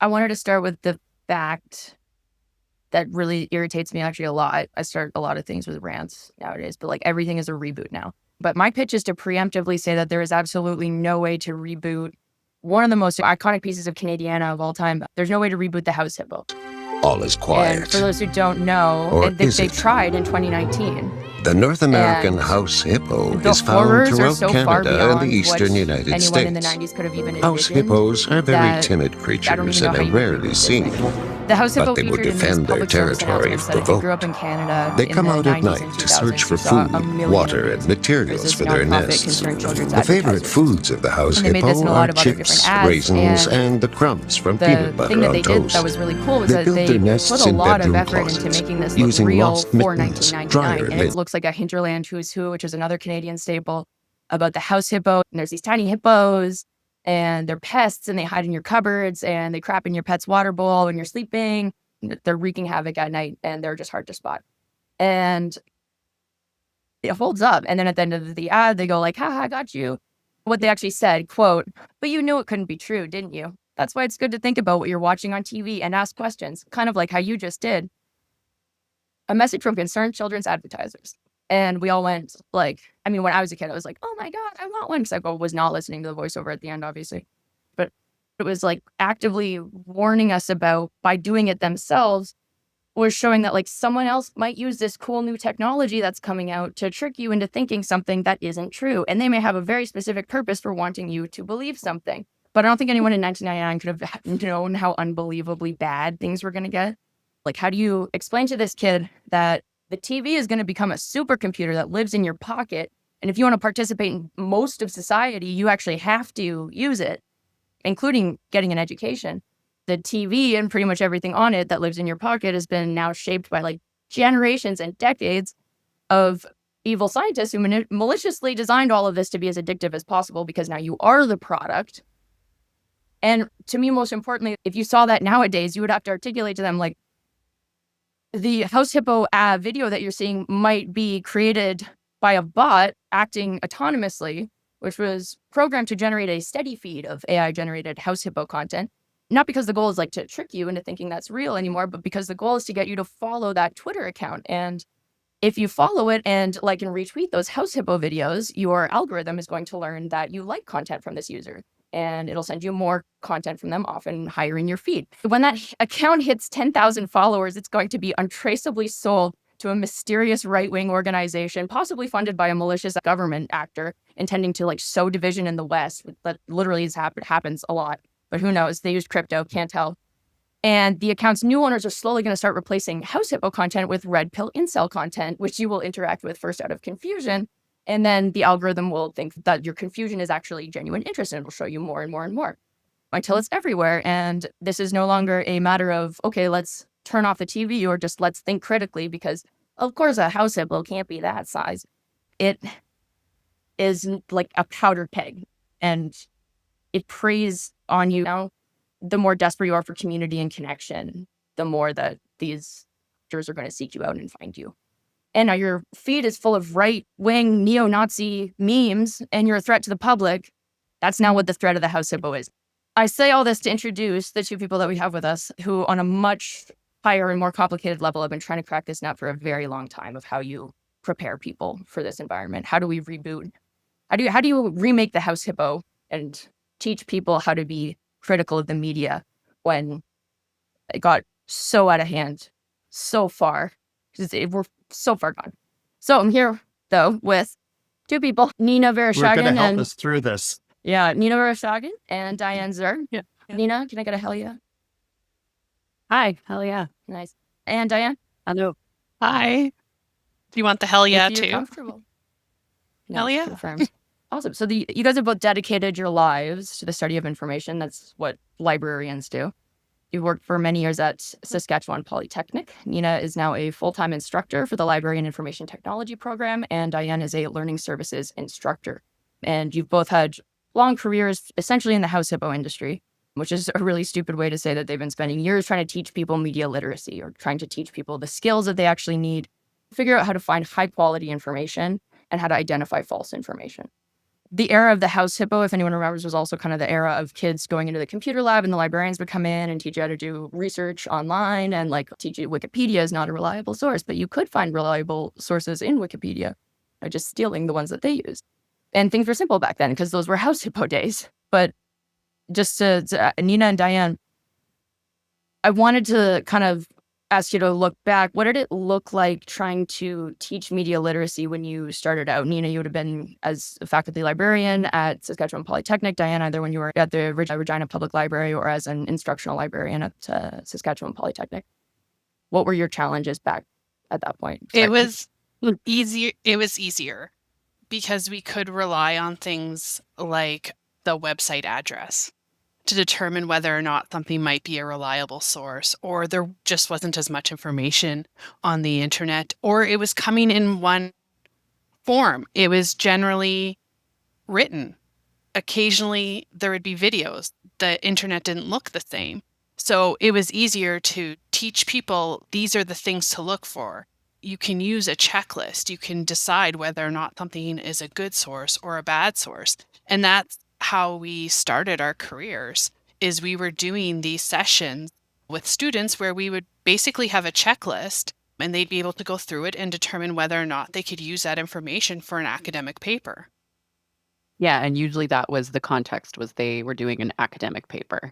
I wanted to start with the fact that really irritates me actually a lot. I start a lot of things with rants nowadays, but like everything is a reboot now. But my pitch is to preemptively say that there is absolutely no way to reboot one of the most iconic pieces of Canadiana of all time. There's no way to reboot the House Hippo. All is quiet. And for those who don't know, Or they tried in 2019. The North American And house hippo the is found horrors are throughout so far Canada and beyond the what eastern United anyone States. in the 90s could have even House envisioned. hippos are very that timid I don't creatures even know and how are you rarely reboot this seen. thing. The House Hippo But they would featured in these defend their public service territory announcements if that if you provoked. grew up in Canada They in come the out at 90s night and to 2000s, search for you saw a food, million water, interviews. and materials There's this for their nonprofit nests. concerned children's The favorite advertisers. foods of the house And they made this hippo in a lot are of other different chips, ads, raisins, and and the crumbs from the peanut butter thing that on they did toast. that was really cool was They that built they their put nests a in lot of bedroom effort into closets, making this look using real lost for mittens, 1999. dryer And lids. it looks like a Hinterland Who's Who, which is another Canadian staple, about the house hippo. And there's these tiny hippos, and they're pests, and they hide in your cupboards, and they crap in your pet's water bowl when you're sleeping. They're wreaking havoc at night, and they're just hard to spot. And it holds up. And then at the end of the ad, they go like, haha, I got you. What they actually said, quote, but you knew it couldn't be true, didn't you? That's why it's good to think about what you're watching on TV and ask questions, kind of like how you just did. A message from concerned children's advertisers. And we all went like, I mean, when I was a kid, I was like, oh my God, I want one. Because I was not listening to the voiceover at the end, obviously. But it was like actively warning us about, by doing it themselves, was showing that like someone else might use this cool new technology that's coming out to trick you into thinking something that isn't true. And they may have a very specific purpose for wanting you to believe something. But I don't think anyone in 1999 could have known how unbelievably bad things were going to get. Like, how do you explain to this kid that the TV is going to become a supercomputer that lives in your pocket? And if you want to participate in most of society, you actually have to use it, including getting an education. The TV and pretty much everything on it that lives in your pocket has been now shaped by like generations and decades of evil scientists who maliciously designed all of this to be as addictive as possible, because now you are the product. And to me, most importantly, if you saw that nowadays, you would have to articulate to them like, the House Hippo video that you're seeing might be created by a bot acting autonomously, which was programmed to generate a steady feed of AI-generated House Hippo content. Not because the goal is like to trick you into thinking that's real anymore, but because the goal is to get you to follow that Twitter account. And if you follow it and like and retweet those House Hippo videos, your algorithm is going to learn that you like content from this user, and it'll send you more content from them, often higher in your feed. When that account hits 10,000 followers, it's going to be untraceably sold to a mysterious right-wing organization, possibly funded by a malicious government actor intending to like sow division in the West. That literally happens a lot. But who knows? They use crypto, can't tell. And the account's new owners are slowly going to start replacing House Hippo content with red pill incel content, which you will interact with first out of confusion. And then the algorithm will think that your confusion is actually genuine interest, and it'll show you more and more and more until it's everywhere. And this is no longer a matter of, okay, let's turn off the TV, or just let's think critically, because of course a House Hippo can't be that size. It is like a powder keg, and it preys on you. Now, the more desperate you are for community and connection, the more that these actors are going to seek you out and find you. And now your feed is full of right-wing neo-Nazi memes, and you're a threat to the public. That's now what the threat of the House Hippo is. I say all this to introduce the two people that we have with us, who on a much higher and more complicated level have been trying to crack this nut for a very long time, of how you prepare people for this environment. How do we reboot? How do you remake the House Hippo and teach people how to be critical of the media when it got so out of hand so far? We're so far gone. So I'm here, though, with two people, Nina We're Verishagen going to help and us through this. Nina Verishagen and Diane Zerr. Yeah. Nina, can I get a hell yeah? Hi, hell yeah. Nice. And Diane? Hello. Hi. Do you want the hell yeah If you're too? comfortable. Hell yeah. Confirmed. Awesome. So you guys have both dedicated your lives to the study of information. That's what librarians do. You worked for many years at Saskatchewan Polytechnic. Nina is now a full-time instructor for the Library and Information Technology program, and Diane is a learning services instructor. And you've both had long careers essentially in the House Hippo industry, which is a really stupid way to say that they've been spending years trying to teach people media literacy, or trying to teach people the skills that they actually need, figure out how to find high-quality information and how to identify false information. the era of the house hippo, if anyone remembers, was also kind of the era of kids going into the computer lab and the librarians would come in and teach you how to do research online and like teach you Wikipedia is not a reliable source, but you could find reliable sources in Wikipedia by just stealing the ones that they used. And things were simple back then because those were house hippo days. But just to Nina and Diane, I wanted to kind of ask you to look back. What did it look like trying to teach media literacy when you started out? Nina, you would have been as a faculty librarian at Saskatchewan Polytechnic. Diane, either when you were at the Regina Public Library or as an instructional librarian at Saskatchewan Polytechnic. What were your challenges back at that point? It was easier. It was easier because we could rely on things like the website address to determine whether or not something might be a reliable source, or there just wasn't as much information on the internet, or it was coming in one form. It was generally written. Occasionally there would be videos. The internet didn't look the same. So it was easier to teach people these are the things to look for. You can use a checklist. You can decide whether or not something is a good source or a bad source. And that's how we started our careers, is we were doing these sessions with students where we would basically have a checklist and they'd be able to go through it and determine whether or not they could use that information for an academic paper. Yeah, and usually that was the context, was they were doing an academic paper.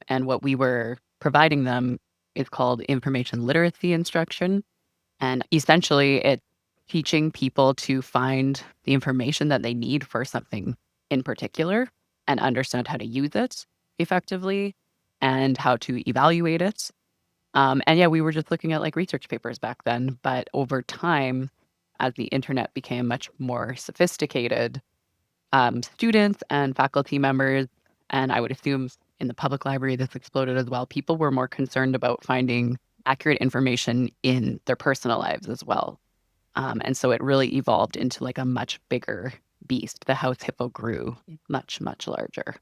And what we were providing them is called information literacy instruction. And essentially it's teaching people to find the information that they need for something in particular and understand how to use it effectively and how to evaluate it. And yeah, we were just looking at like research papers back then, but over time, as the internet became much more sophisticated, students and faculty members, and I would assume in the public library this exploded as well, people were more concerned about finding accurate information in their personal lives as well. And so it really evolved into like a much bigger beast. The house hippo grew much, much larger.